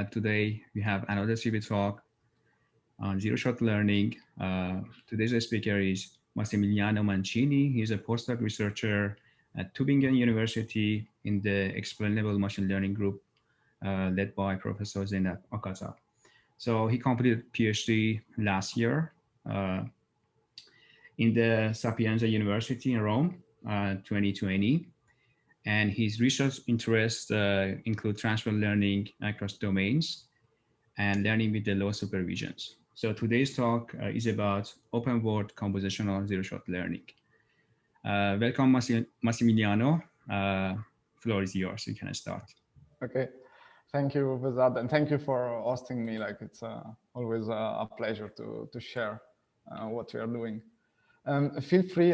Today we have another CB talk on ZeroShot learning. Today's speaker is Massimiliano Mancini. He's a postdoc researcher at Tübingen University in the Explainable Machine Learning group led by Professor Zeynep Akata. So he completed PhD last year in the Sapienza University in Rome, 2020. And his research interests include transfer learning across domains and learning with the low supervisions. So today's talk is about open world compositional zero-shot learning. Welcome, Massimiliano. Floor is yours. You can start. Okay, thank you for that, and thank you for hosting me. Like it's always a pleasure to share what we are doing. Feel free,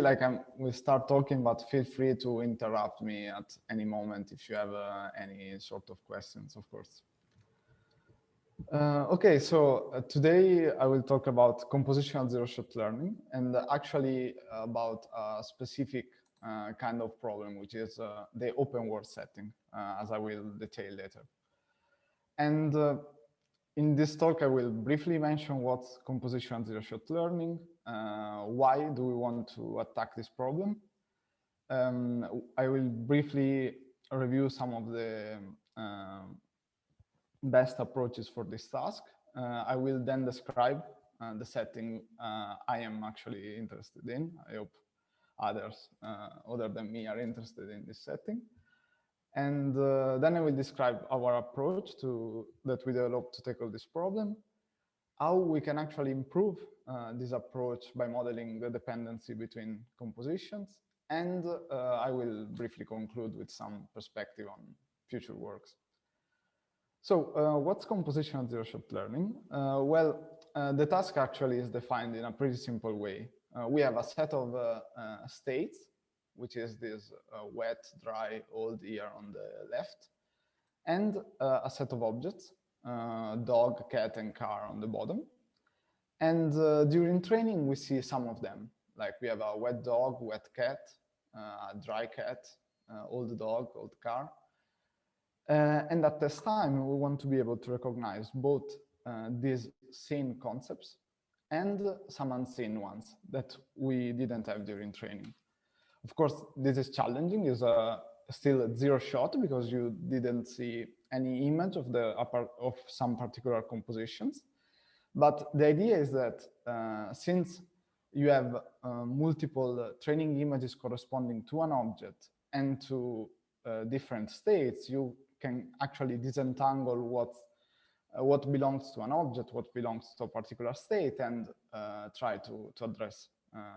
we start talking, but feel free to interrupt me at any moment if you have any sort of questions, of course. Okay, so today I will talk about compositional zero-shot learning and actually about a specific kind of problem, which is the open world setting, as I will detail later. And in this talk, I will briefly mention what's compositional zero-shot learning, why do we want to attack this problem. I will briefly review some of the best approaches for this task. I will then describe the setting I am actually interested in. I hope others other than me are interested in this setting. And then I will describe our approach that we developed to tackle this problem, how we can actually improve this approach by modeling the dependency between compositions, and I will briefly conclude with some perspective on future works. So what's compositional zero-shot learning? The task actually is defined in a pretty simple way. We have a set of states, which is this wet, dry, old here on the left, and a set of objects, dog, cat, and car on the bottom. And during training, we see some of them. Like we have a wet dog, wet cat, a dry cat, old dog, old car. And at this time, we want to be able to recognize both these seen concepts and some unseen ones that we didn't have during training. Of course, this is challenging, is still a zero shot because you didn't see any image of some particular compositions. But the idea is that since you have multiple training images corresponding to an object and to different states, you can actually disentangle what belongs to an object, what belongs to a particular state, and try to address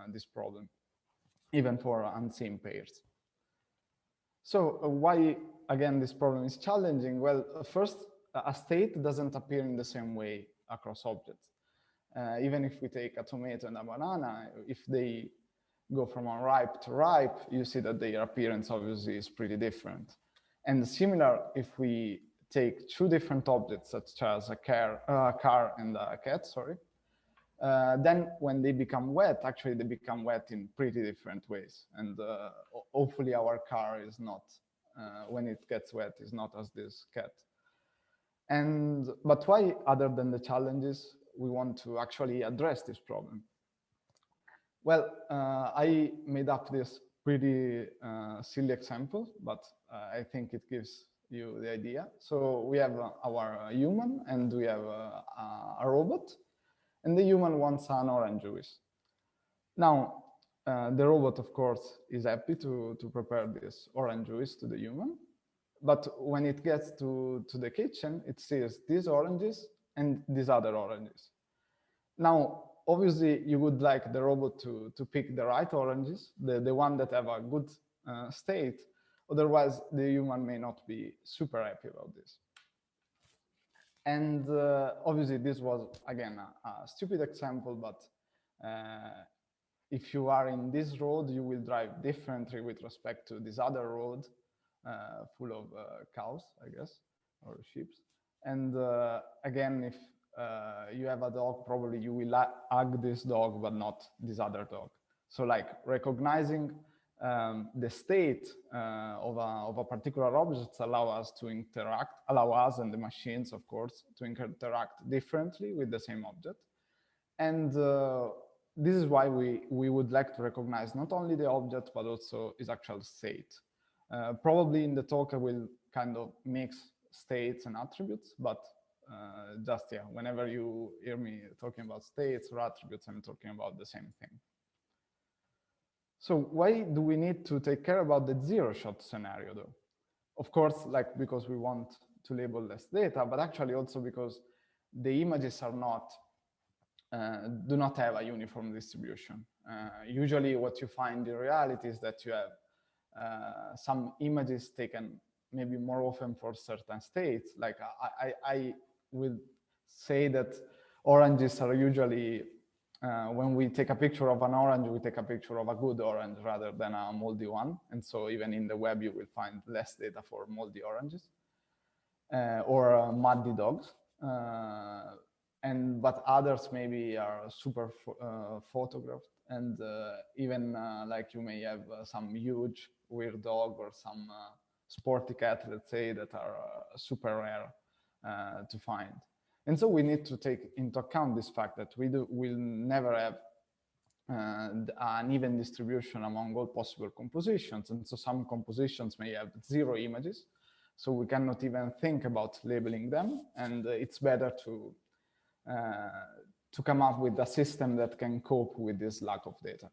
this problem, even for unseen pairs. So why, again, this problem is challenging? Well, first, a state doesn't appear in the same way across objects. Even if we take a tomato and a banana, if they go from unripe to ripe, you see that their appearance obviously is pretty different. And similar, if we take two different objects, such as a car and a cat, sorry, then when they become wet, actually they become wet in pretty different ways. And hopefully our car is not, when it gets wet, is not as this cat. But why, other than the challenges, we want to actually address this problem? Well, I made up this pretty silly example, but I think it gives you the idea. So we have our human and we have a robot, and the human wants an orange juice. Now, the robot, of course, is happy to prepare this orange juice to the human. But when it gets to the kitchen, it sees these oranges and these other oranges. Now, obviously, you would like the robot to pick the right oranges, the one that have a good state. Otherwise, the human may not be super happy about this. And obviously, this was, again, a stupid example, but if you are in this road, you will drive differently with respect to this other road full of cows, I guess, or sheep. And again, if you have a dog, probably you will hug this dog, but not this other dog. So like recognizing the state of a particular object allow us and the machines, of course, to interact differently with the same object. And this is why we would like to recognize not only the object, but also its actual state. Probably in the talk, I will kind of mix states and attributes, but just, yeah, whenever you hear me talking about states or attributes, I'm talking about the same thing. So why do we need to take care about the zero-shot scenario, though? Of course, like because we want to label less data, but actually also because the images are not do not have a uniform distribution. Usually what you find in reality is that you have some images taken maybe more often for certain states. Like I will say that oranges are usually, when we take a picture of an orange, we take a picture of a good orange rather than a moldy one. And so even in the web, you will find less data for moldy oranges or muddy dogs. But others maybe are super photographed, and even like you may have some huge weird dog or some sporty cat, let's say, that are super rare to find. And so we need to take into account this fact that we'll never have an even distribution among all possible compositions. And so some compositions may have 0 images, so we cannot even think about labeling them. And it's better to come up with a system that can cope with this lack of data.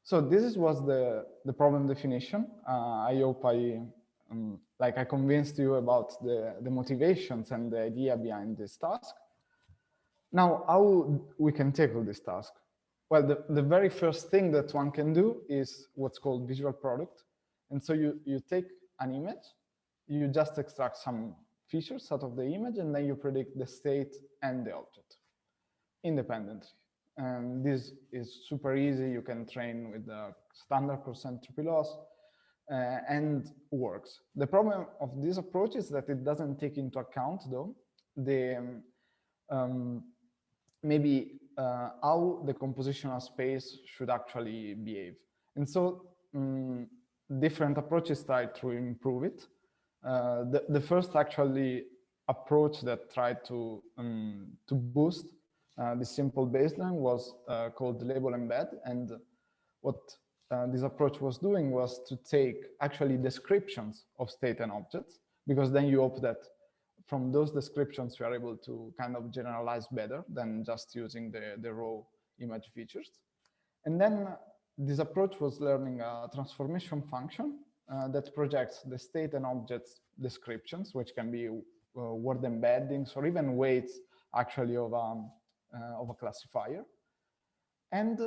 So this was the problem definition. I hope I convinced you about the motivations and the idea behind this task. Now, how we can tackle this task? Well, the very first thing that one can do is what's called visual product. And so you take an image, you just extract some features out of the image, and then you predict the state and the object independently. And this is super easy. You can train with the standard cross-entropy loss and works. The problem of this approach is that it doesn't take into account, though, the maybe how the compositional space should actually behave. And so different approaches try to improve it. The first actually approach that tried to boost the simple baseline was called label embed. And what this approach was doing was to take actually descriptions of state and objects, because then you hope that from those descriptions you are able to kind of generalize better than just using the raw image features. And then this approach was learning a transformation function that projects the state and objects descriptions, which can be word embeddings or even weights actually of a classifier. And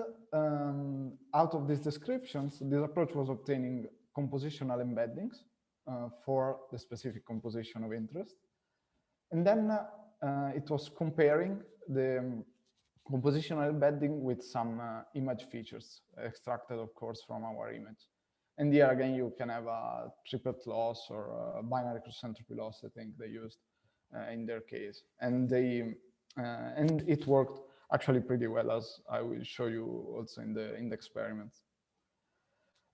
out of these descriptions, this approach was obtaining compositional embeddings for the specific composition of interest. And then it was comparing the compositional embedding with some image features extracted, of course, from our image. And here again, you can have a triplet loss or a binary cross-entropy loss, I think they used in their case. And it worked actually pretty well, as I will show you also in the experiments.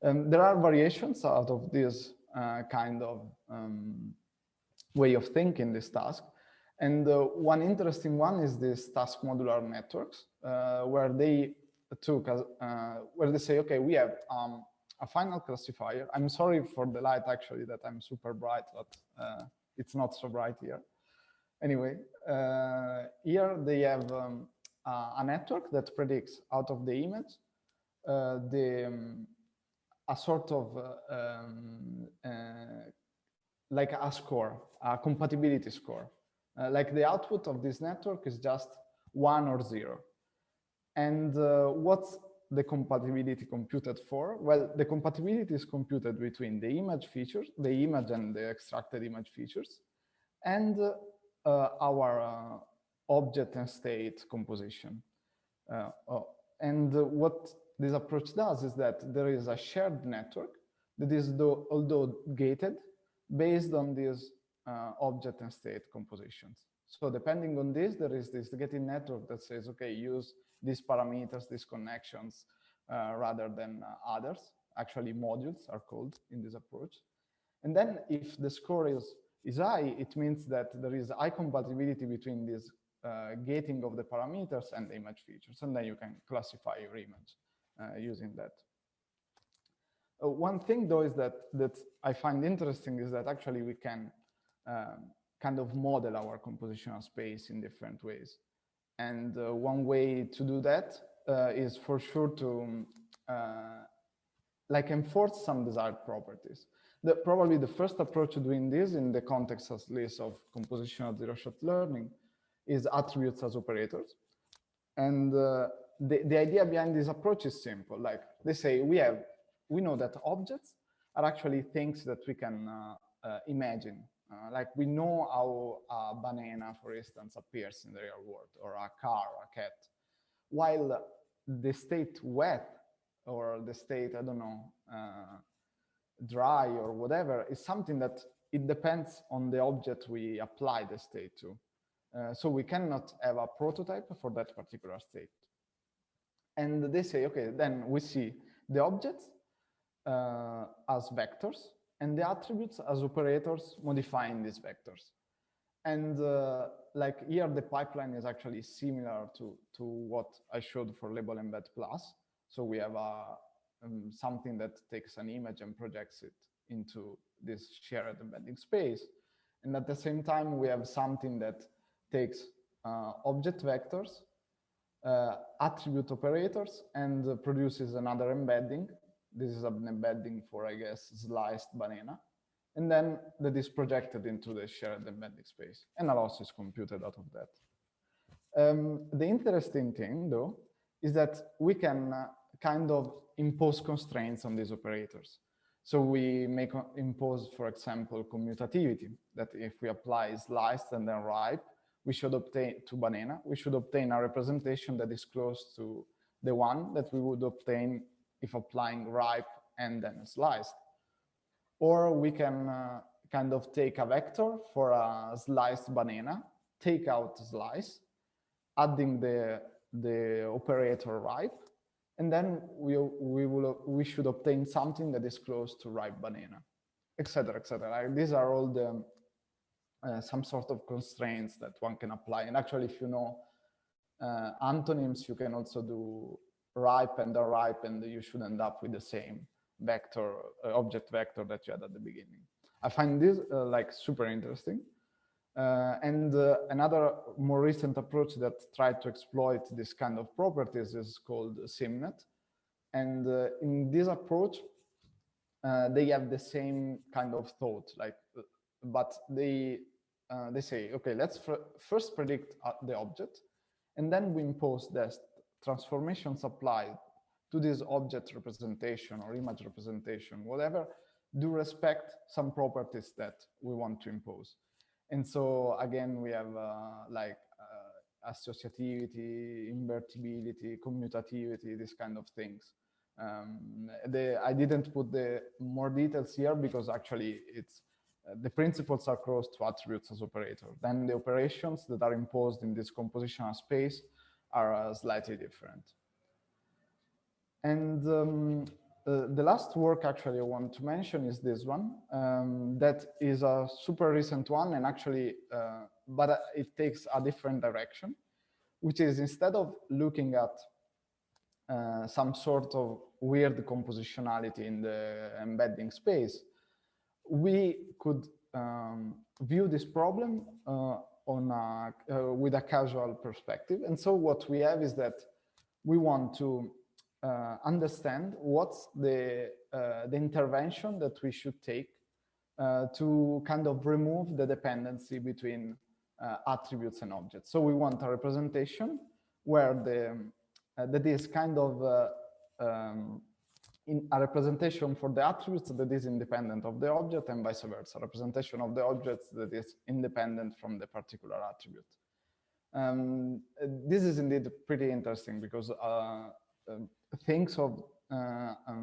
There are variations out of this kind of way of thinking this task. And one interesting one is this task modular networks, where they took, where they say, okay, we have a final classifier. I'm sorry for the light, actually, that I'm super bright, but it's not so bright here. Anyway, here they have a network that predicts out of the image a sort of like a score, a compatibility score. Like the output of this network is just 1 or 0. And what's the compatibility computed for? Well, the compatibility is computed between the image features, the image and the extracted image features, and our object and state composition. And what this approach does is that there is a shared network that is, although gated, based on these object and state compositions. So depending on this, there is this gating network that says, okay, use these parameters, these connections, rather than others. Actually, modules are called in this approach. And then if the score is high, it means that there is high compatibility between this gating of the parameters and the image features. And then you can classify your image using that. One thing, though, is that I find interesting is that actually we can kind of model our compositional space in different ways. And one way to do that is for sure to like enforce some desired properties. Probably the first approach to doing this in the context, at least, of compositional zero-shot learning is attributes as operators. And the idea behind this approach is simple. Like they say, we know that objects are actually things that we can imagine. Like we know how a banana, for instance, appears in the real world, or a car, or a cat. While the state wet, or the state, I don't know, dry or whatever, is something that it depends on the object we apply the state to. So we cannot have a prototype for that particular state. And they say, okay, then we see the objects as vectors and the attributes as operators modifying these vectors. And like here, the pipeline is actually similar to what I showed for Label Embed Plus. So we have something that takes an image and projects it into this shared embedding space. And at the same time, we have something that takes object vectors, attribute operators, and produces another embedding. This is an embedding for, I guess, sliced banana. And then that is projected into the shared embedding space, and a loss is computed out of that. The interesting thing, though, is that we can kind of impose constraints on these operators. So we may impose, for example, commutativity, that if we apply sliced and then ripe, we should obtain to banana, we should obtain a representation that is close to the one that we would obtain if applying ripe and then sliced. Or we can kind of take a vector for a sliced banana, take out slice, adding the operator ripe, and then we should obtain something that is close to ripe banana, etc., etc. Like, these are all the some sort of constraints that one can apply. And actually, if you know antonyms, you can also do ripe and unripe, and you should end up with the same vector, object vector that you had at the beginning. I find this like super interesting. And another more recent approach that tried to exploit this kind of properties is called SimNet. And in this approach, they have the same kind of thought, like, but they say, okay, let's first predict the object, and then we impose the transformations applied to this object representation or image representation, whatever, do respect some properties that we want to impose. And so again, we have like associativity, invertibility, commutativity, these kind of things. I didn't put the more details here because actually it's the principles are close to attributes as operator. Then the operations that are imposed in this compositional space are slightly different. And the last work actually I want to mention is this one. That is a super recent one, and actually, but it takes a different direction, which is instead of looking at some sort of weird compositionality in the embedding space, we could view this problem with a casual perspective. And so what we have is that we want to understand what's the intervention that we should take to kind of remove the dependency between attributes and objects. So we want a representation where that is kind of in a representation for the attributes that is independent of the object, and vice versa, a representation of the objects that is independent from the particular attribute. This is indeed pretty interesting because thinks of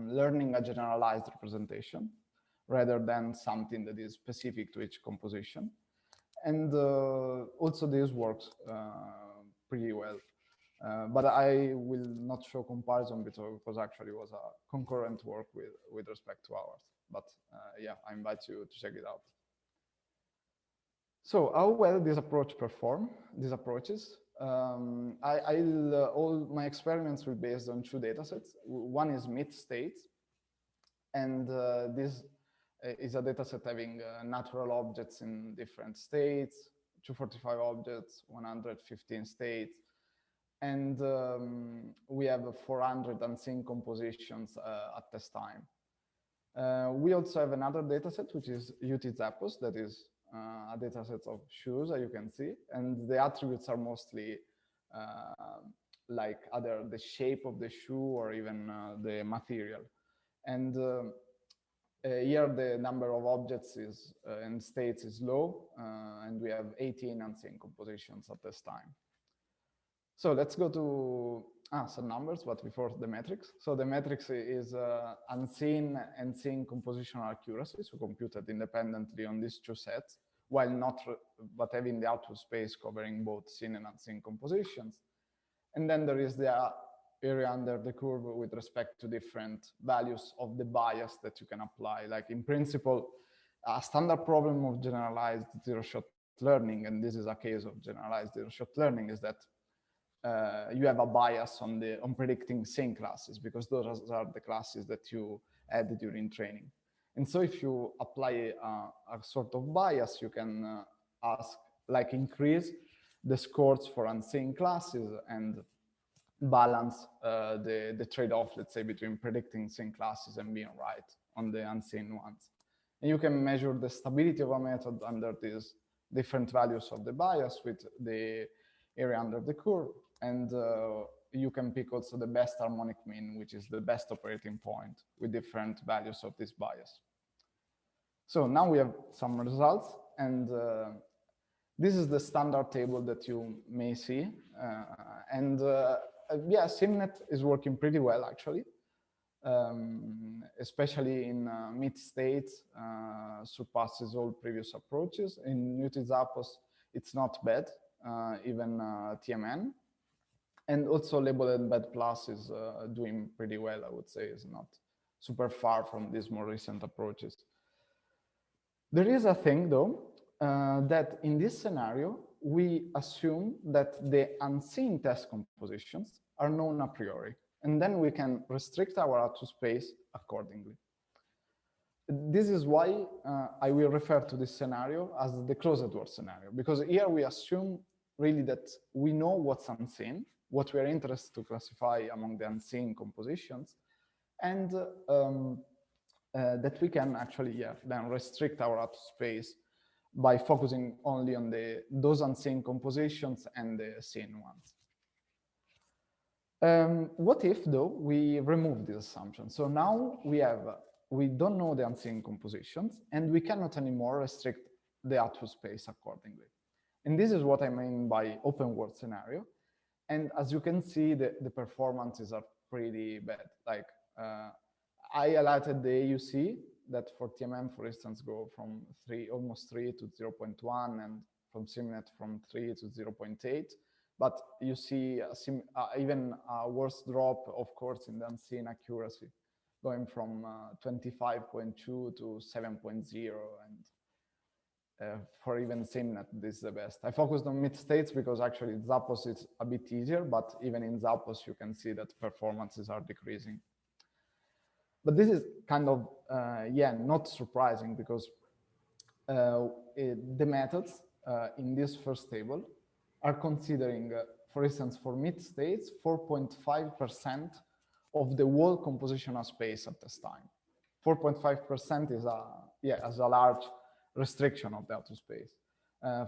learning a generalized representation rather than something that is specific to each composition. And also this works pretty well. But I will not show comparison because actually it was a concurrent work with respect to ours. But yeah, I invite you to check it out. So how well this approach perform, these approaches? All my experiments will be based on two datasets. One is mid states, and this is a dataset having natural objects in different states, 245 objects, 115 states, and we have 400 unseen compositions at test time. We also have another dataset, which is UT Zappos, that is a dataset of shoes, as you can see, and the attributes are mostly like either the shape of the shoe or even the material. And here the number of objects is and states is low, and we have 18 unseen compositions at this time. So let's go to some numbers, but before the metrics. So the metrics is unseen and seen compositional accuracy, so computed independently on these two sets, while not, but having the output space covering both seen and unseen compositions. And then there is the area under the curve with respect to different values of the bias that you can apply. Like in principle, a standard problem of generalized zero-shot learning, and this is a case of generalized zero-shot learning, is that you have a bias on predicting same classes, because those are the classes that you add during training. And so if you apply a sort of bias, you can ask, like increase the scores for unseen classes and balance the trade-off, let's say, between predicting same classes and being right on the unseen ones. And you can measure the stability of a method under these different values of the bias with the area under the curve. And you can pick also the best harmonic mean, which is the best operating point with different values of this bias. So now we have some results, and this is the standard table that you may see. Yeah, SimNet is working pretty well, actually, especially in mid states, surpasses all previous approaches. In UT Zappos, it's not bad, even TMN. And also labeled embed plus is doing pretty well, I would say, is not super far from these more recent approaches. There is a thing, though, that in this scenario, we assume that the unseen test compositions are known a priori, and then we can restrict our output space accordingly. This is why I will refer to this scenario as the closed-door scenario, because here we assume really that we know what's unseen, what we are interested to classify among the unseen compositions, and that we can actually then restrict our output space by focusing only on those unseen compositions and the seen ones. What if, though, we remove this assumption? So now we don't know the unseen compositions, and we cannot anymore restrict the output space accordingly. And this is what I mean by open world scenario. And as you can see, the performances are pretty bad. Like I highlighted the AUC that for TMM, for instance, go from almost 3 to 0.1, and from SimNet from 3 to 0.8. But you see even a worse drop, of course, in the unseen accuracy, going from 25.2 to 7.0. And for even SimNet, this is the best. I focused on mid states because actually Zappos is a bit easier, but even in Zappos, you can see that performances are decreasing. But this is kind of, not surprising, because the methods in this first table are considering, for instance, for mid states, 4.5% of the whole compositional space at this time. 4.5% is a large restriction of the output space.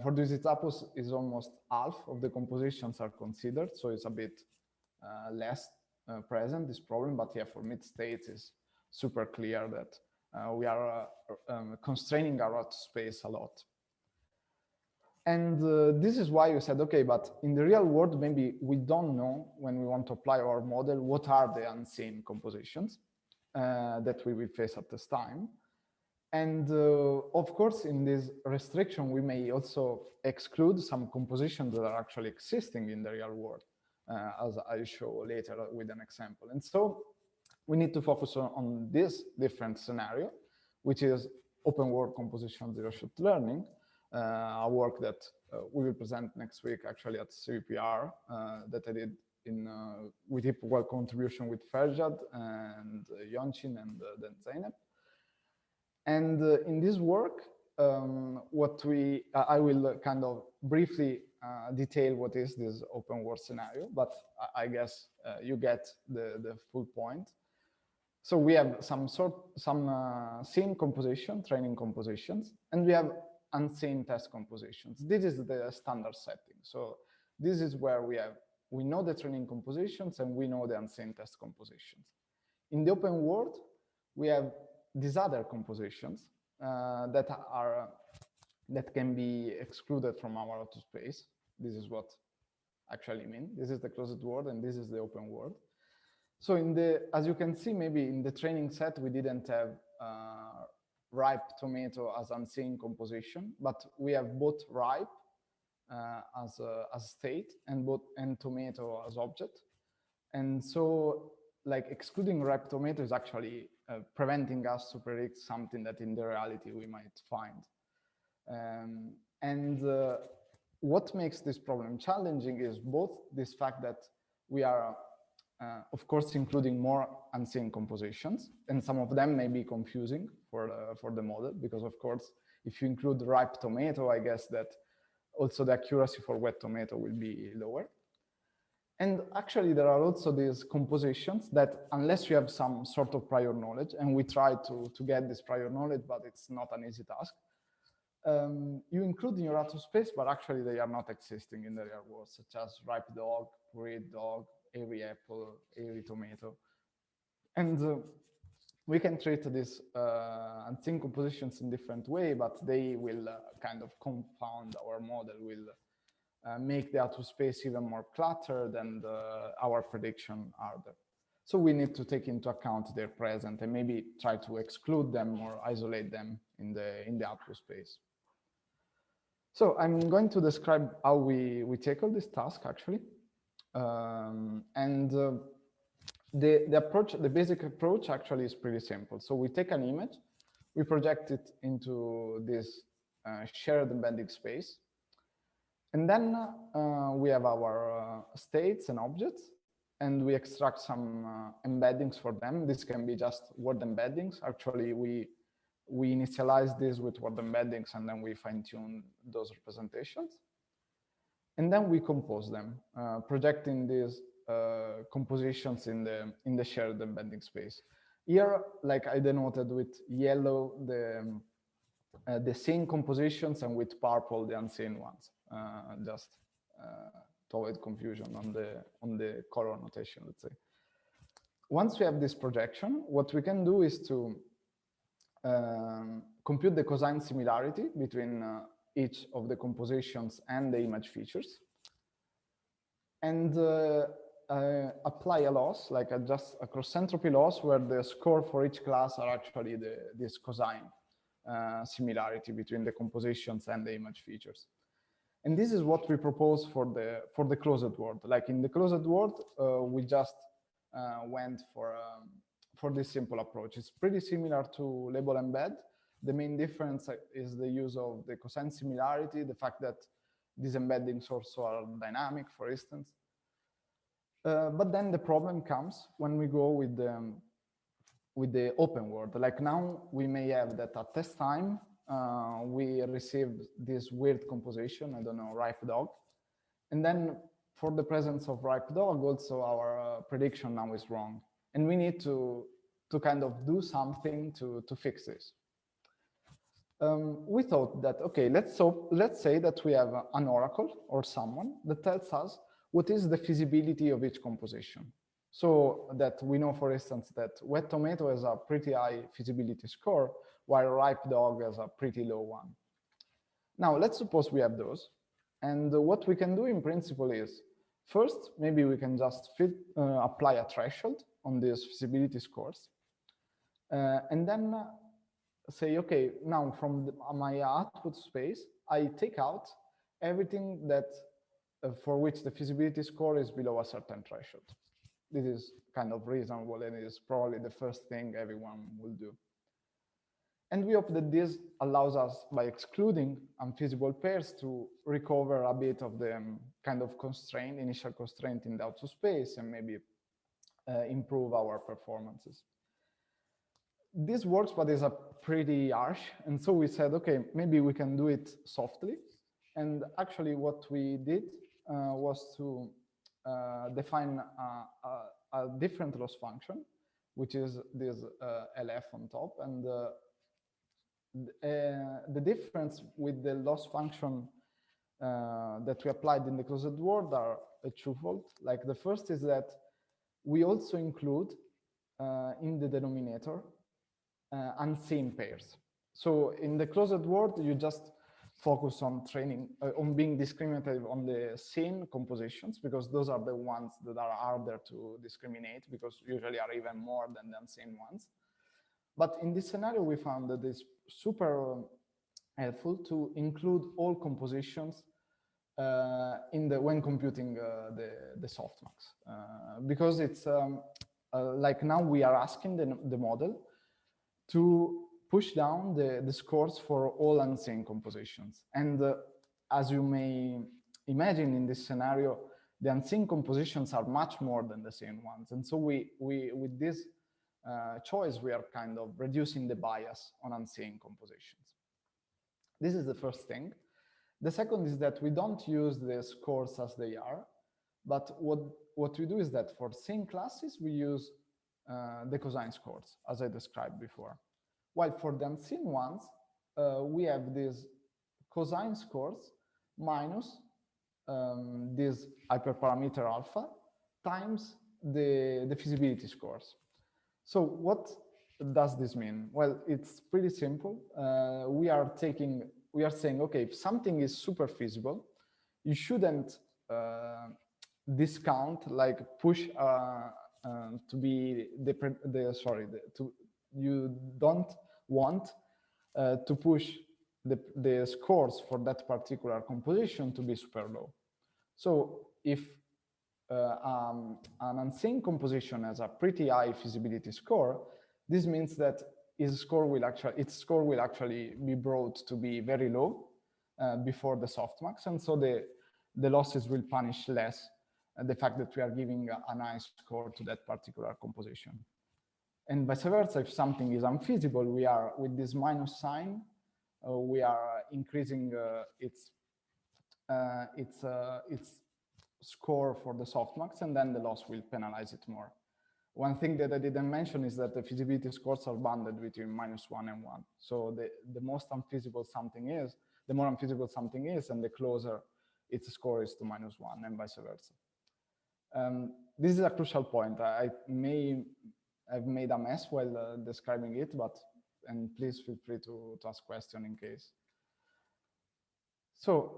For this Zappos is almost half of the compositions are considered, so it's a bit less present, this problem. But yeah, for mid states is super clear that we are constraining our output space a lot. And this is why we said, okay, but in the real world, maybe we don't know, when we want to apply our model, what are the unseen compositions that we will face at this time. And of course, in this restriction, we may also exclude some compositions that are actually existing in the real world. as I show later with an example. And so we need to focus on this different scenario, which is open world composition zero-shot learning, a work that we will present next week actually at CVPR that I did in with equal contribution with Ferjad and Yonchin and then Zeynep. And in this work, I will kind of briefly detail what is this open world scenario, but I guess you get the full point. So we have some seen composition, training compositions, and we have unseen test compositions. This is the standard setting. So this is where we know the training compositions and we know the unseen test compositions. In the open world, we have these other compositions that can be excluded from our auto space. This is what actually mean. This is the closed world and this is the open world. So as you can see, maybe in the training set, we didn't have ripe tomato as unseen composition, but we have both ripe as state and tomato as object. And so like excluding ripe tomato is actually preventing us to predict something that in the reality we might find. What makes this problem challenging is both this fact that we are, of course, including more unseen compositions, and some of them may be confusing for the model, because of course, if you include ripe tomato, I guess that also the accuracy for wet tomato will be lower. And actually, there are also these compositions that, unless you have some sort of prior knowledge, and we try to get this prior knowledge, but it's not an easy task, you include in your auto space, but actually they are not existing in the real world, such as ripe dog, pureed dog, airy apple, airy tomato. And we can treat these unseen compositions in different way, but they will kind of confound our model, will make the auto space even more cluttered and our prediction harder. So we need to take into account their presence and maybe try to exclude them or isolate them in the auto space. So I'm going to describe how we tackle this task actually. The basic approach actually is pretty simple. So we take an image, we project it into this shared embedding space. And then we have our states and objects, and we extract some embeddings for them. This can be just word embeddings. Actually, we initialize this with word embeddings, and then we fine-tune those representations. And then we compose them, projecting these compositions in the shared embedding space. Here, like I denoted with yellow, the seen compositions, and with purple, the unseen ones, just to avoid confusion on the color notation, let's say. Once we have this projection, what we can do is to compute the cosine similarity between each of the compositions and the image features, and apply a loss, like just a cross-entropy loss, where the score for each class are actually this cosine similarity between the compositions and the image features. And this is what we propose for the closed world. Like in the closed world, we just went for this simple approach. It's pretty similar to label embed. The main difference is the use of the cosine similarity, the fact that these embeddings also are dynamic, for instance. But then the problem comes when we go with the open world. Like now, we may have that at test time, we received this weird composition, I don't know, ripe dog. And then for the presence of ripe dog, also our prediction now is wrong. And we need to kind of do something to fix this. We thought that, okay, let's say that we have an oracle or someone that tells us what is the feasibility of each composition. So that we know, for instance, that wet tomato has a pretty high feasibility score, while ripe dog has a pretty low one. Now, let's suppose we have those. And what we can do in principle is, first, maybe we can just apply a threshold on these feasibility scores. And then say, okay, now from my output space, I take out everything that for which the feasibility score is below a certain threshold. This is kind of reasonable, and it is probably the first thing everyone will do. And we hope that this allows us, by excluding unfeasible pairs, to recover a bit of the kind of constraint, initial constraint in the out space, and maybe improve our performances. This works, but is a pretty harsh. And so we said, okay, maybe we can do it softly. And actually what we did was to define a different loss function, which is this LF on top. And the difference with the loss function that we applied in the closed world are twofold. Like the first is that we also include in the denominator unseen pairs. So in the closed world, you just focus on training, on being discriminative on the seen compositions, because those are the ones that are harder to discriminate, because usually are even more than the unseen ones. But in this scenario, we found that it's super helpful to include all compositions when computing the softmax, because it's like now we are asking the model to push down the scores for all unseen compositions. And as you may imagine in this scenario, the unseen compositions are much more than the seen ones. And so we with this choice, we are kind of reducing the bias on unseen compositions. This is the first thing. The second is that we don't use the scores as they are, but what we do is that for seen classes, we use the cosine scores, as I described before. While for the unseen ones, we have these cosine scores minus this hyperparameter alpha times the feasibility scores. So what does this mean? Well, it's pretty simple. We are saying, okay, if something is super feasible, you shouldn't discount, like push to be you don't want to push the scores for that particular composition to be super low. So if an unseen composition has a pretty high feasibility score, this means that its score will actually be brought to be very low before the softmax, and so the losses will punish less the fact that we are giving a nice score to that particular composition. And vice versa, if something is unfeasible, we are, with this minus sign, we are increasing its score for the softmax, and then the loss will penalize it more. One thing that I didn't mention is that the feasibility scores are bounded between -1 and 1. So the most unfeasible something is, the more unfeasible something is, and the closer its score is to -1, and vice versa. This is a crucial point. I may have made a mess while describing it, and please feel free to ask questions in case. So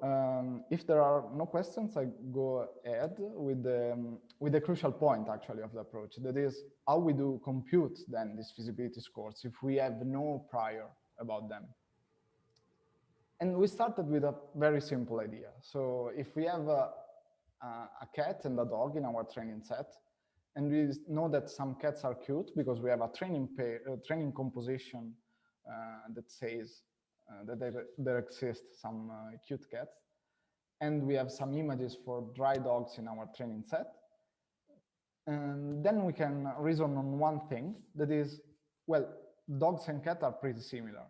if there are no questions, I go ahead with the crucial point actually of the approach. That is how we do compute then these feasibility scores if we have no prior about them. And we started with a very simple idea. So if we have a cat and a dog in our training set, and we know that some cats are cute because we have a training composition that says that there exist some cute cats, and we have some images for dry dogs in our training set, and then we can reason on one thing, that is, well, dogs and cats are pretty similar,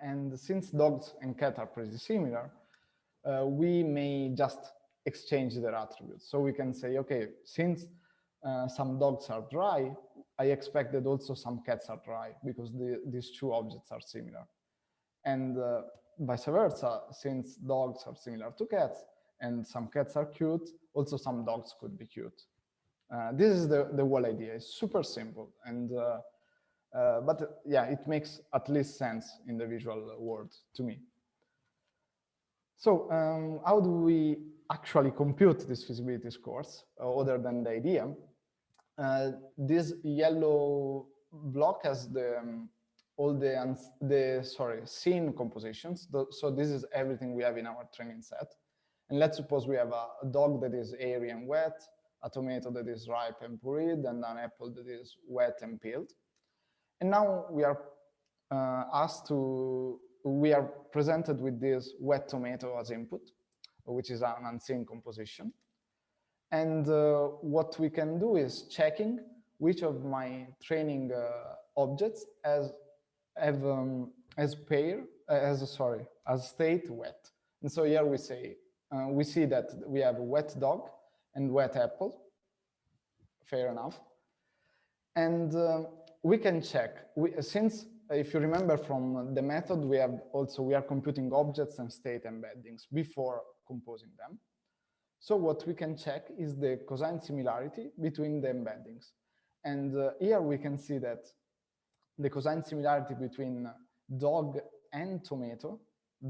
and since dogs and cats are pretty similar, we may just exchange their attributes. So we can say, okay, since some dogs are dry, I expect that also some cats are dry because these two objects are similar. And vice versa, since dogs are similar to cats and some cats are cute, also some dogs could be cute. This is the whole idea. It's super simple, and but yeah, it makes at least sense in the visual world to me. So how do we actually compute these feasibility scores other than the idea? This yellow block has all the seen compositions. So this is everything we have in our training set. And let's suppose we have a dog that is airy and wet, a tomato that is ripe and pureed, and an apple that is wet and peeled. And now we are we are presented with this wet tomato as input, which is an unseen composition. And what we can do is checking which of my training objects as state wet. And so here we say we see that we have a wet dog and wet apple. Fair enough. And we can check since if you remember from the method, we are computing objects and state embeddings before composing them. So what we can check is the cosine similarity between the embeddings. And here we can see that the cosine similarity between dog and tomato,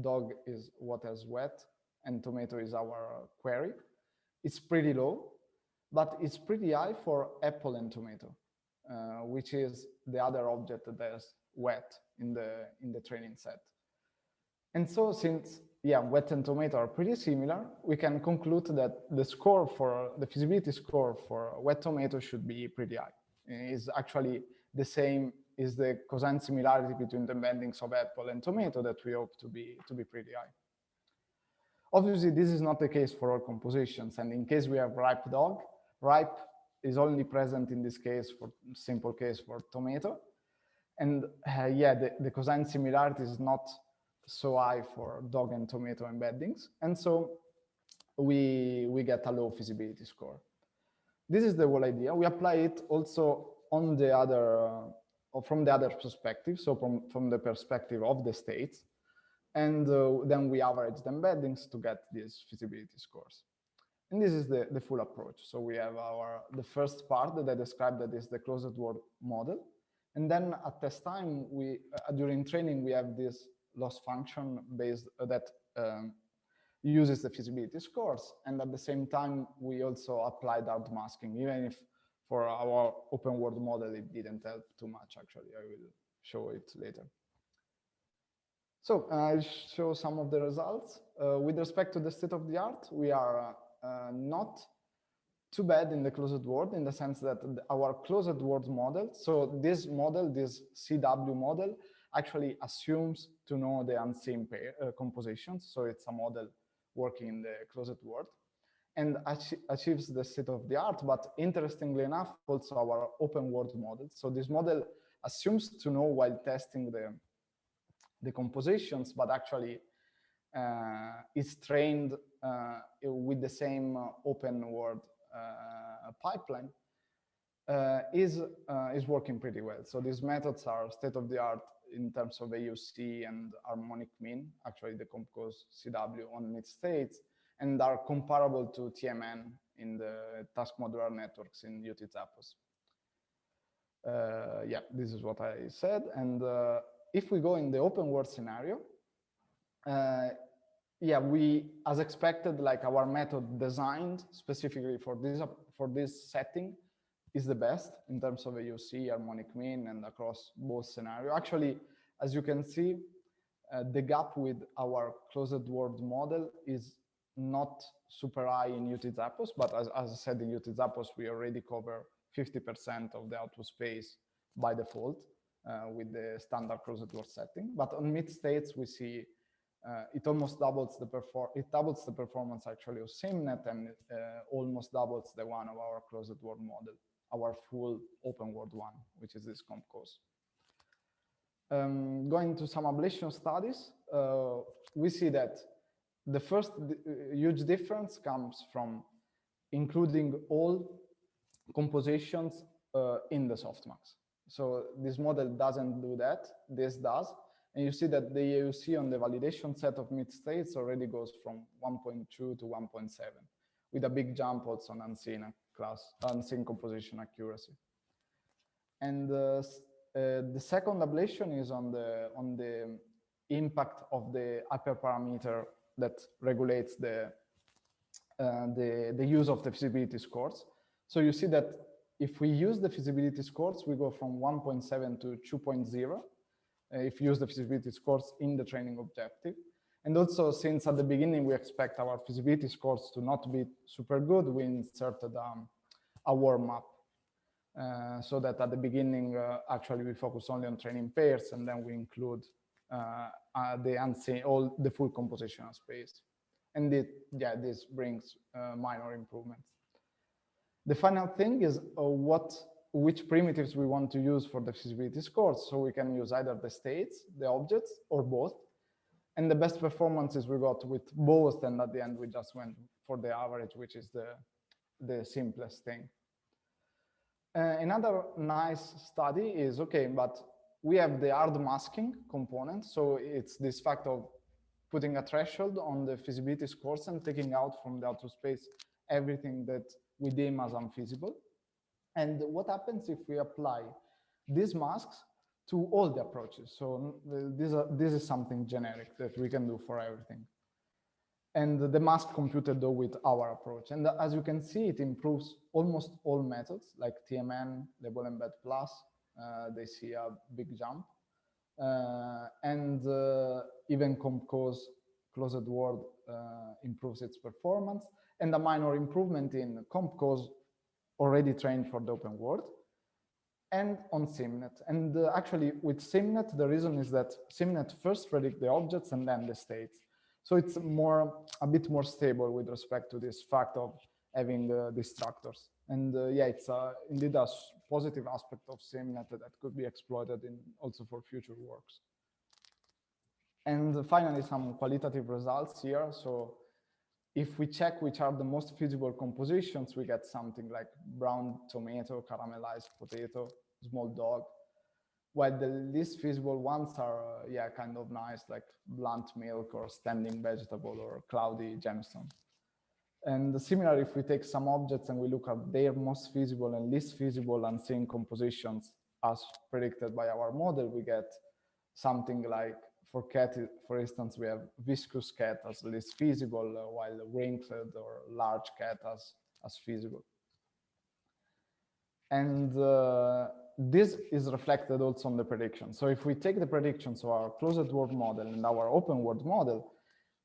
dog is what is wet and tomato is our query, it's pretty low, but it's pretty high for apple and tomato, which is the other object that is wet in the training set. And so since wet and tomato are pretty similar, we can conclude that the score for the feasibility score for wet tomato should be pretty high. It's actually the same is the cosine similarity between the embeddings of apple and tomato that we hope to be pretty high. Obviously, this is not the case for all compositions. And in case we have ripe dog, ripe is only present in this case for simple case for tomato. And the cosine similarity is not so high for dog and tomato embeddings. And so we get a low feasibility score. This is the whole idea. We apply it also on the other, from the other perspective, so from the perspective of the states. And then we average the embeddings to get these feasibility scores. And this is the full approach. So we have the first part that I described that is the closed world model. And then at test time, during training, we have this loss function based that uses the feasibility scores. And at the same time, we also applied out masking, even if for our open world model, it didn't help too much, actually. I will show it later. So I'll show some of the results. With respect to the state of the art, we are not too bad in the closed world in the sense that our closed world model, so this model, this CW model, actually assumes to know the unseen compositions. So it's a model working in the closed world and achieves the state of the art. But interestingly enough, also our open world model. So this model assumes to know while testing the compositions, but actually is trained with the same open world pipeline, is working pretty well. So these methods are state of the art in terms of AUC and harmonic mean, actually the CompCos CW on mid states, and are comparable to TMN in the task modular networks in UT Zappos. This is what I said. And if we go in the open world scenario, we, as expected, like our method designed specifically for this setting is the best in terms of AUC, harmonic mean, and across both scenarios. Actually, as you can see, the gap with our closed world model is not super high in UT Zappos, but as I said, in UT Zappos, we already cover 50% of the output space by default with the standard closed world setting. But on mid states, we see it almost doubles the performance actually of SIMNet, and almost doubles the one of our closed world model, our full open world one, which is this CompCos. Going to some ablation studies, we see that the first huge difference comes from including all compositions in the softmax. So this model doesn't do that, this does. And you see that the AUC on the validation set of mid states already goes from 1.2 to 1.7, with a big jump also on unseen composition accuracy. And the second ablation is on the impact of the hyperparameter that regulates the use of the feasibility scores. So you see that if we use the feasibility scores, we go from 1.7 to 2.0. If you use the feasibility scores in the training objective. And also, since at the beginning we expect our feasibility scores to not be super good, we inserted a warm-up so that at the beginning, actually we focus only on training pairs, and then we include the full compositional space. And this brings minor improvements. The final thing is which primitives we want to use for the feasibility scores. So we can use either the states, the objects, or both. And the best performances we got with both, and at the end we just went for the average, which is the simplest thing. Another nice study is, okay, but we have the hard masking component. So it's this fact of putting a threshold on the feasibility scores and taking out from the outer space everything that we deem as unfeasible. And what happens if we apply these masks to all the approaches? So this is something generic that we can do for everything. And the mask computed though with our approach. And as you can see, it improves almost all methods like TMN, Label Embed Plus. They see a big jump. And even CompCos, Closed Word, improves its performance. And a minor improvement in CompCos already trained for the Open World, and on SimNet. And actually with SimNet, the reason is that SimNet first predict the objects and then the states. So it's a bit more stable with respect to this fact of having distractors. And yeah, it's indeed a positive aspect of SimNet that could be exploited also for future works. And finally, some qualitative results here. So if we check which are the most feasible compositions, we get something like brown tomato, caramelized potato, small dog, while the least feasible ones are, yeah, kind of nice, like blunt milk or standing vegetable or cloudy gemstone. And similar, if we take some objects and we look at their most feasible and least feasible unseen compositions as predicted by our model, we get something like, for cat, for instance, we have viscous cat as least feasible, while wrinkled or large cat as feasible. And this is reflected also on the prediction. So if we take the predictions of our closed world model and our open world model,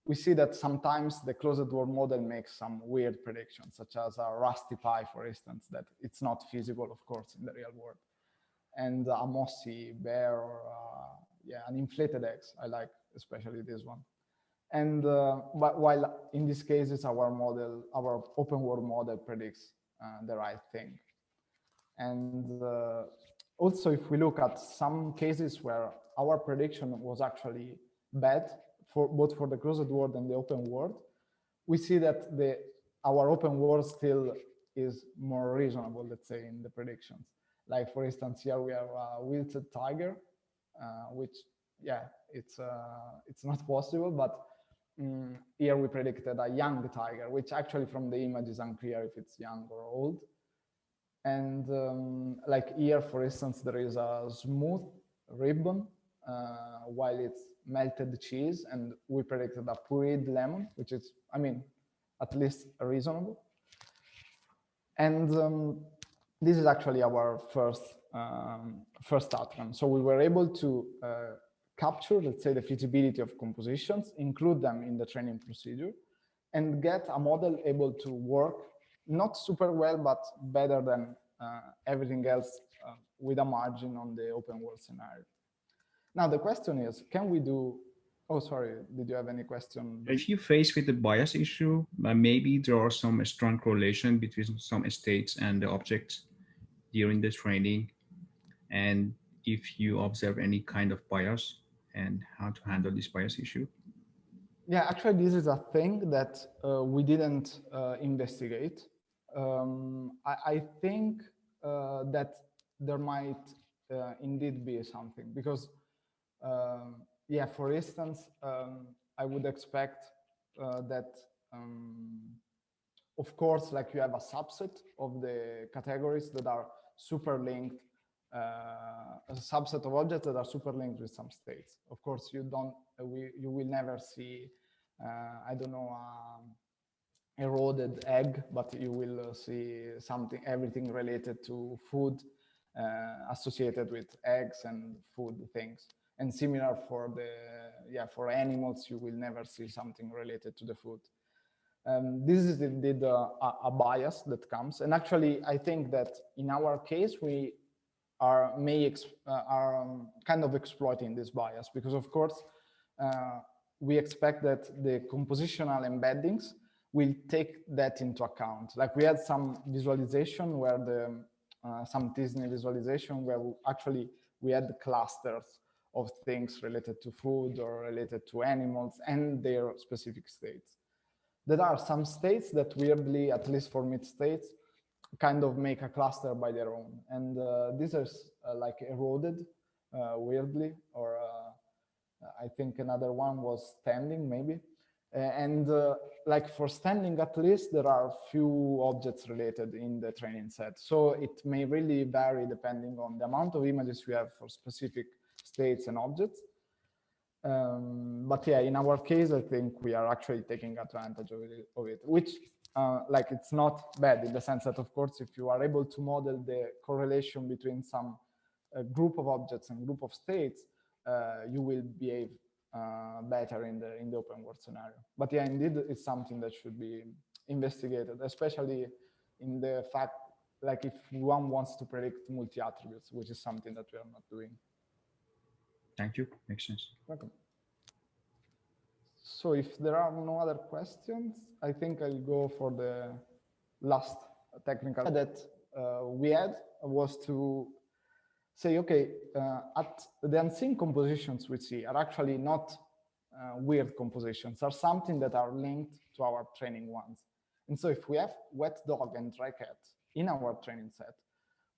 we see that sometimes the closed world model makes some weird predictions, such as a rusty pie, for instance, that it's not feasible, of course, in the real world. And a mossy bear or yeah, an inflated eggs. I like especially this one. And but while in these cases, our open world model predicts the right thing. And also, if we look at some cases where our prediction was actually bad, both for the closed world and the open world, we see that our open world still is more reasonable, let's say, in the predictions. Like, for instance, here we have a wilted tiger, which, yeah, it's not possible, but here we predicted a young tiger, which actually from the image is unclear if it's young or old. And like here, for instance, there is a smooth ribbon, while it's melted cheese, and we predicted a pureed lemon, which is, I mean, at least reasonable. And this is actually our first outcome. So we were able to capture, let's say, the feasibility of compositions, include them in the training procedure, and get a model able to work not super well, but better than everything else with a margin on the open world scenario. Now, the question is, can we do, oh, sorry, did you have any question? If you face with the bias issue, maybe there are some strong correlation between some states and the objects during the training, and if you observe any kind of bias and how to handle this bias issue. Yeah, actually, this is a thing that we didn't investigate. I think that there might indeed be something, because, yeah, for instance, I would expect that, of course, like you have a subset of the categories that are super linked, a subset of objects that are super linked with some states. Of course, you will never see, I don't know, eroded egg, but you will see everything related to food associated with eggs and food things. And similar for the, for animals, you will never see something related to the food. This is indeed a bias that comes. And actually, I think that in our case, we are kind of exploiting this bias, because of course, we expect that the compositional embeddings will take that into account. Like we had some visualization where some Disney visualization where we had clusters of things related to food or related to animals and their specific states. There are some states that weirdly, at least for mid states, kind of make a cluster by their own. And these are like eroded weirdly, or I think another one was standing maybe. And like for standing, at least there are few objects related in the training set. So it may really vary depending on the amount of images we have for specific states and objects. But yeah, in our case, I think we are actually taking advantage of it, which like it's not bad in the sense that, of course, if you are able to model the correlation between some group of objects and group of states, you will behave better in the open world scenario. But yeah, indeed, it's something that should be investigated, especially in the fact, like if one wants to predict multi-attributes, which is something that we are not doing. Thank you. Makes sense. Welcome. So if there are no other questions, I think I'll go for the last technical that we had was to say, okay, at the unseen compositions we see are actually not weird compositions, are something that are linked to our training ones. And so if we have wet dog and dry cat in our training set,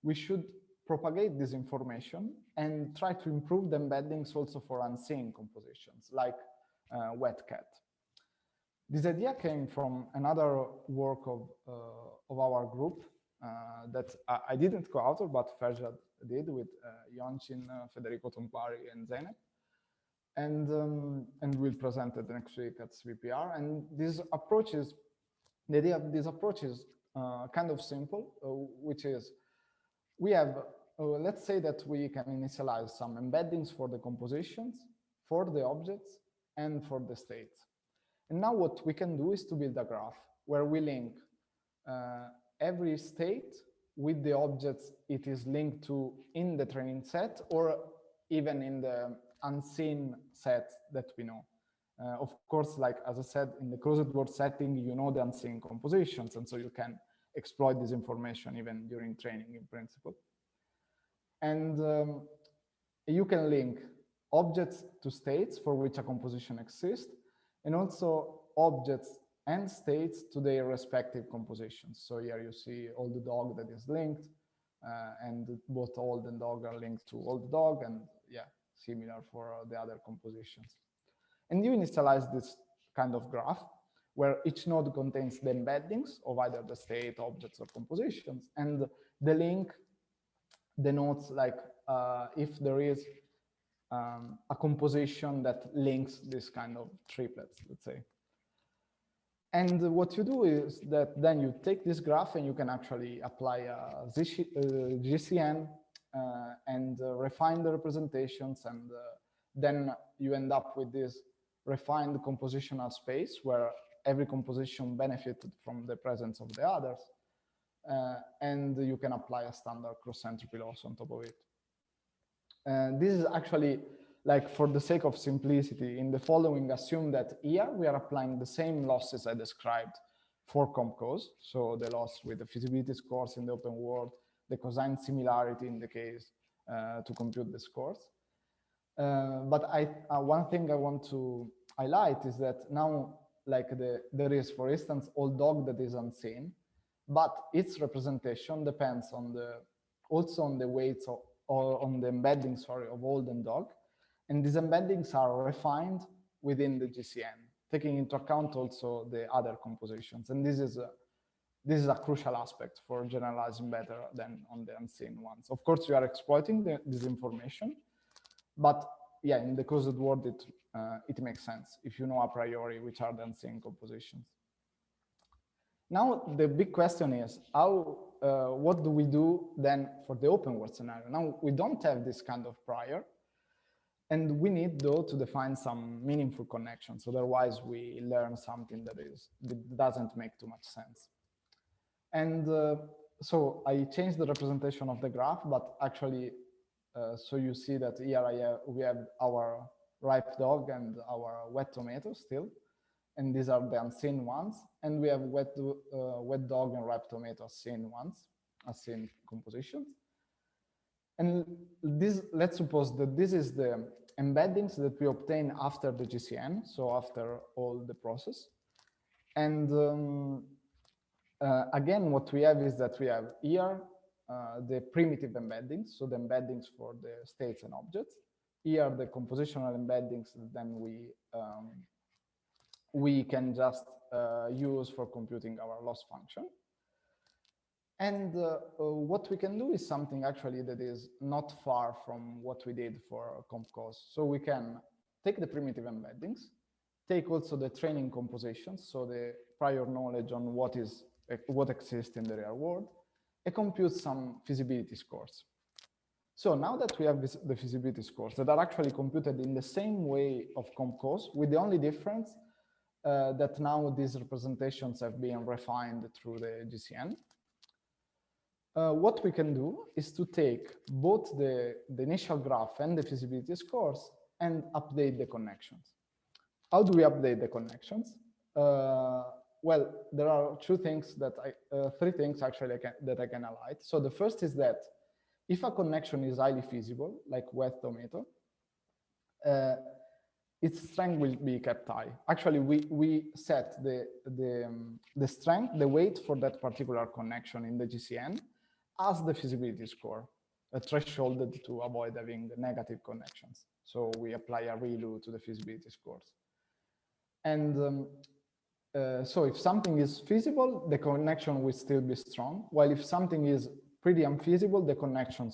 we should propagate this information and try to improve the embeddings also for unseen compositions, like wet cat. This idea came from another work of our group that I didn't co-author, but Ferjad did with Yonchin, Federico Tompari, and Zeynep. And we'll present it next week at CVPR. And this approach is, the idea of this approach is kind of simple, which is we have, let's say that we can initialize some embeddings for the compositions, for the objects, and for the states. And now what we can do is to build a graph where we link every state with the objects it is linked to in the training set, or even in the unseen set that we know. Of course, like as I said, in the closed world setting, you know the unseen compositions, and so you can exploit this information even during training in principle. And you can link objects to states for which a composition exists, and also objects and states to their respective compositions. So here you see old dog that is linked, and both old and dog are linked to old dog, and yeah, similar for the other compositions. And you initialize this kind of graph where each node contains the embeddings of either the state, objects, or compositions, and the link denotes like if there is a composition that links this kind of triplets, let's say. And what you do is that then you take this graph and you can actually apply a GCN and refine the representations, and then you end up with this refined compositional space where every composition benefited from the presence of the others, and you can apply a standard cross-entropy loss on top of it. This is actually, like, for the sake of simplicity, in the following, assume that here we are applying the same losses I described for CompCos, so the loss with the feasibility scores in the open world, the cosine similarity in the case to compute the scores. But one thing I want to highlight is that now, like, there is, for instance, old dog that is unseen, but its representation depends on also on the weights or on the embedding, sorry, of old and dog. And these embeddings are refined within the GCN, taking into account also the other compositions. And this is a crucial aspect for generalizing better than on the unseen ones. Of course, you are exploiting this information, but yeah, in the closed world, it makes sense if you know a priori which are the unseen compositions. Now, the big question is, what do we do then for the open world scenario? Now, we don't have this kind of prior. And we need, though, to define some meaningful connections. Otherwise, we learn something that doesn't make too much sense. And so I changed the representation of the graph, but actually, so you see that here we have our ripe dog and our wet tomato still. And these are the unseen ones. And we have wet dog and ripe tomato as seen ones, as seen compositions. And this, let's suppose that this is the embeddings that we obtain after the GCN, so after all the process. And again, what we have is that we have here the primitive embeddings, so the embeddings for the states and objects. Here the compositional embeddings, then we can just use for computing our loss function. And what we can do is something actually that is not far from what we did for CompCos. So we can take the primitive embeddings, take also the training compositions, so the prior knowledge on what exists in the real world, and compute some feasibility scores. So now that we have the feasibility scores that are actually computed in the same way of CompCos, with the only difference that now these representations have been refined through the GCN. What we can do is to take both the initial graph and the feasibility scores and update the connections. How do we update the connections? Well, there are three things actually that I can highlight. So the first is that if a connection is highly feasible, like wet tomato, its strength will be kept high. Actually, we set the strength, the weight for that particular connection in the GCN as the feasibility score, a threshold to avoid having negative connections. So we apply a ReLU to the feasibility scores. And so if something is feasible, the connection will still be strong, while if something is pretty unfeasible, the connection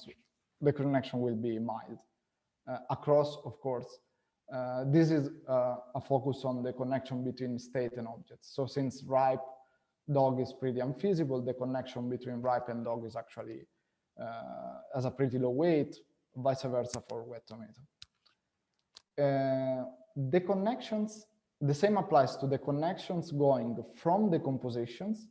will be mild. Across, of course, this is a focus on the connection between state and objects. So since ripe dog is pretty unfeasible, the connection between ripe and dog is actually has a pretty low weight, vice versa for wet tomato. The connections, the same applies to the connections going from the compositions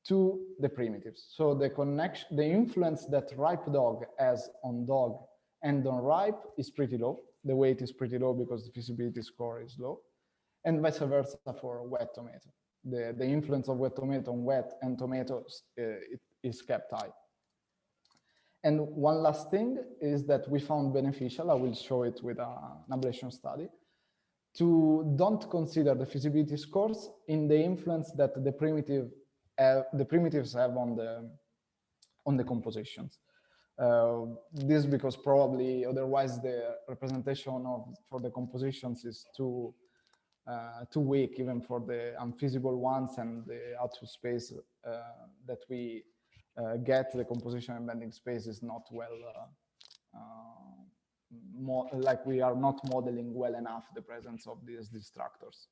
to the primitives. So the influence that ripe dog has on dog and on ripe is pretty low. The weight is pretty low because the feasibility score is low, and vice versa for wet tomato. The influence of wet tomato on wet and tomatoes is kept high. And one last thing is that we found beneficial, I will show it with an ablation study, to don't consider the feasibility scores in the influence that the primitives have on the compositions. This because probably otherwise the representation for the compositions is too weak, even for the unfeasible ones, and the output space that we get, the composition embedding space is not well, like we are not modeling well enough the presence of these distractors.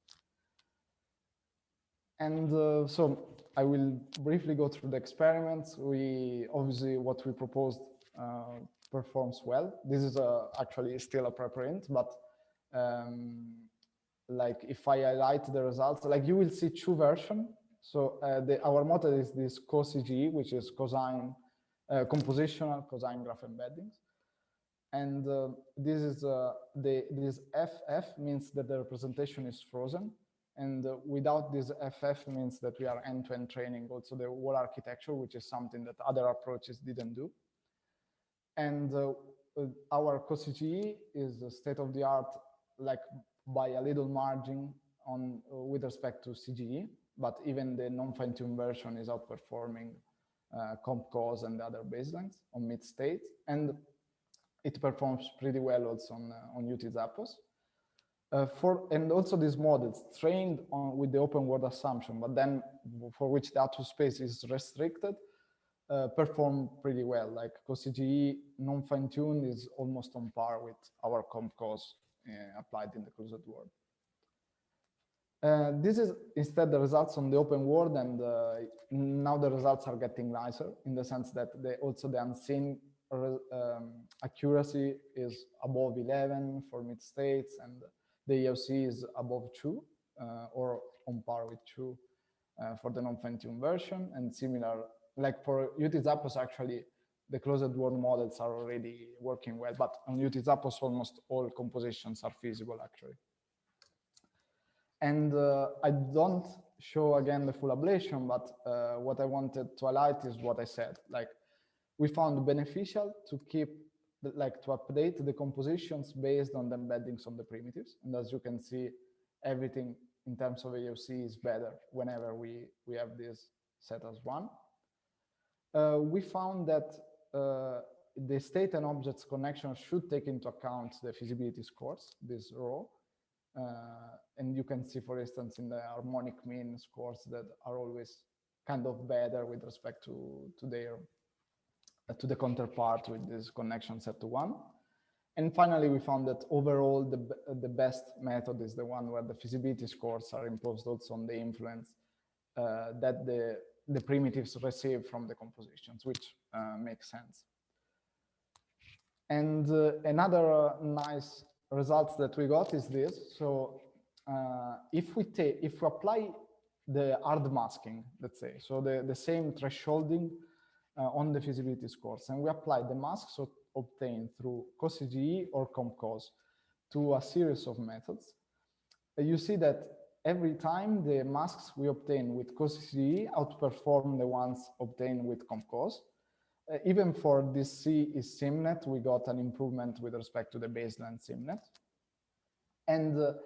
And so I will briefly go through the experiments. Obviously what we proposed performs well. This is actually still a preprint, but like if I highlight the results, like you will see two versions. So our model is this CoCGE, which is cosine, compositional cosine graph embeddings. And this is this FF means that the representation is frozen. And without this FF means that we are end-to-end training also the whole architecture, which is something that other approaches didn't do. And our CoCGE is state-of-the-art, like by a little margin with respect to CGE, but even the non-fine-tuned version is outperforming CompCos and other baselines on mid-state. And it performs pretty well also on UT Zappos. And also these models trained with the open world assumption, but then for which the output space is restricted, perform pretty well. Like CoCGE non-fine-tuned is almost on par with our CompCos applied in the closed world. This is instead the results on the open world, and now the results are getting nicer in the sense that also the unseen accuracy is above 11 for mid states, and the EOC is above 2 or on par with 2 for the non-fine-tuned version, and similar, like for UT-Zappos, actually, the closed world models are already working well, but on UT-Zappos, almost all compositions are feasible, actually. And I don't show again the full ablation, but what I wanted to highlight is what I said. Like, we found beneficial to keep, like, to update the compositions based on the embeddings on the primitives. And as you can see, everything in terms of AOC is better whenever we have this set as one. We found that the state and objects connection should take into account the feasibility scores, this row. And you can see, for instance, in the harmonic mean scores that are always kind of better with respect to the counterpart with this connection set to 1. And finally, we found that overall, the best method is the one where the feasibility scores are imposed also on the influence that the primitives receive from the compositions, which makes sense. And another nice results that we got is this. So if we apply the hard masking, let's say, so the same thresholding on the feasibility scores, and we apply the masks obtained through CoCGE or CompCos to a series of methods, you see that every time the masks we obtain with CoCGE outperform the ones obtained with CompCos. Even for this C is SIMNet, we got an improvement with respect to the baseline SIMNet. And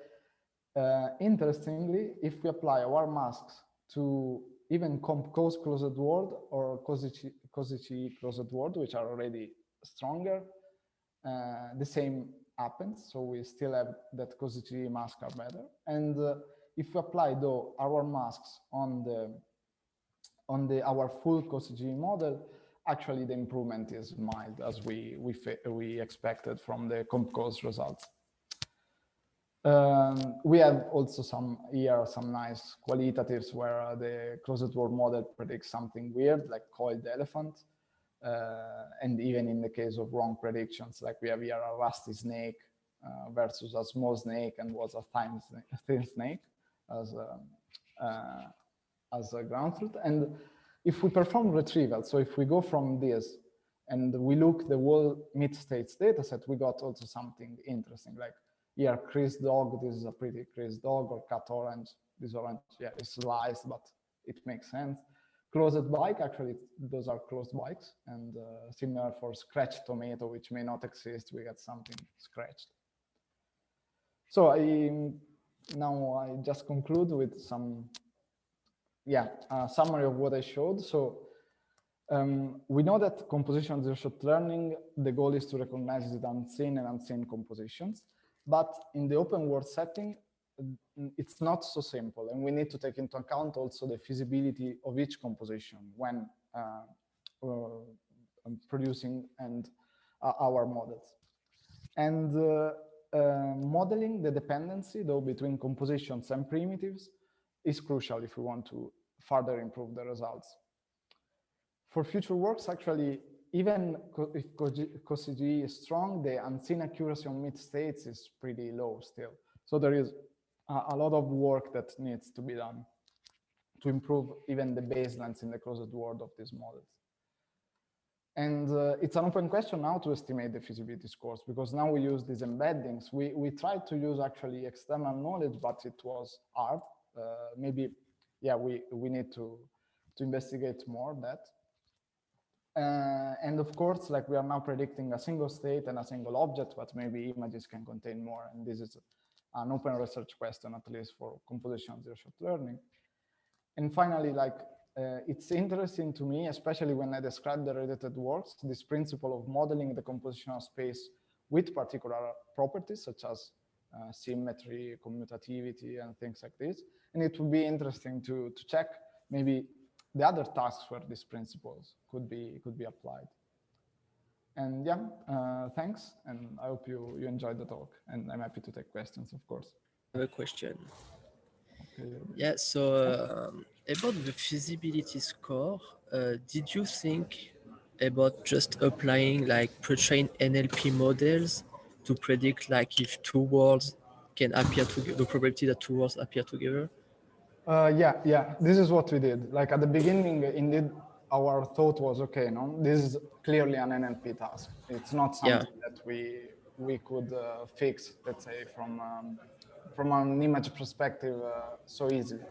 interestingly, if we apply our masks to even CompCos closed world or CoCGE closed world, which are already stronger, the same happens. So we still have that CoCGE masks are better. And if we apply, though, our masks on our full CoCGE model, actually the improvement is mild, as we expected from the CompCos results. We have also some nice qualitatives where the closed world model predicts something weird, like coiled elephant. And even in the case of wrong predictions, like we have here a rusty snake versus a small snake, and was a thin snake as a ground truth. And if we perform retrieval, so if we go from this and we look the whole mid-states data set, we got also something interesting, like here, creased dog, this is a pretty creased dog, or cut orange, this orange, yeah, it's sliced, but it makes sense. Closed bike, actually, those are closed bikes, and similar for scratched tomato, which may not exist, we get something scratched. So now I just conclude with some, summary of what I showed. So we know that compositional zero-shot learning, the goal is to recognize the unseen and unseen compositions. But in the open world setting, it's not so simple. And we need to take into account also the feasibility of each composition when producing our models. And modeling the dependency, though, between compositions and primitives is crucial if we want to further improve the results. For future works, actually, even if CoCGE is strong, the unseen accuracy on mid-states is pretty low still. So there is a lot of work that needs to be done to improve even the baselines in the closed world of these models. And it's an open question now to estimate the feasibility scores, because now we use these embeddings. We tried to use actually external knowledge, but it was hard. Maybe, yeah, we need to investigate more that. And of course, like we are now predicting a single state and a single object, but maybe images can contain more. And this is an open research question, at least for compositional zero-shot learning. And finally, like it's interesting to me, especially when I describe the related works, this principle of modeling the compositional space with particular properties, such as symmetry, commutativity, and things like this. And it would be interesting to check maybe the other tasks where these principles could be applied. And yeah, thanks, and I hope you enjoyed the talk, and I'm happy to take questions, of course. I have a question. Okay. Yeah, so about the feasibility score, did you think about just applying like pre-trained NLP models to predict like if two worlds can appear together, the probability that two worlds appear together? Yeah. This is what we did. Like at the beginning, indeed, our thought was, okay, no, this is clearly an NLP task. It's not Yeah. something that we could fix, let's say, from an image perspective so easily.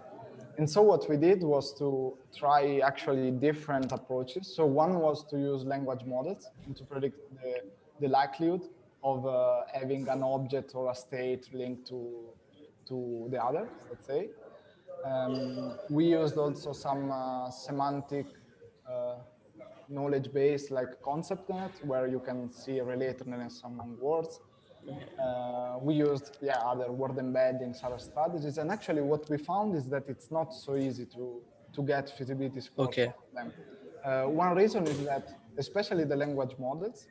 And so what we did was to try actually different approaches. So one was to use language models and to predict the likelihood of having an object or a state linked to the other, let's say. We used also some semantic knowledge base like ConceptNet, where you can see relatedness among words. We used other word embeddings, other strategies, and actually what we found is that it's not so easy to get feasibility scores Okay. of them. One reason is that especially the language models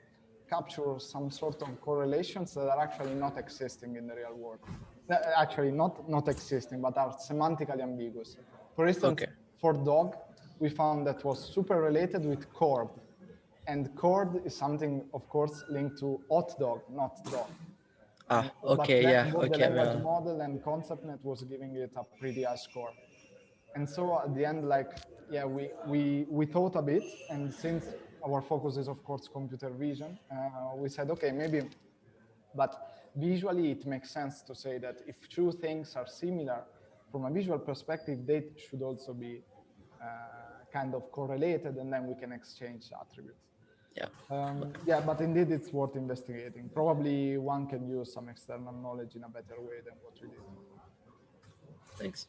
capture some sort of correlations that are actually not existing in the real world. Actually not existing, but are semantically ambiguous. For instance, Okay. for dog, we found that was super related with cord, and cord is something, of course, linked to hot dog, not dog. Ah, But okay, yeah, both the okay. language model and ConceptNet was giving it a pretty high score. And so at the end, like, we thought a bit, and since our focus is, of course, computer vision, we said, okay, maybe, but visually it makes sense to say that if two things are similar from a visual perspective, they should also be kind of correlated, and then we can exchange attributes. Yeah. But indeed it's worth investigating. Probably one can use some external knowledge in a better way than what we did. Thanks.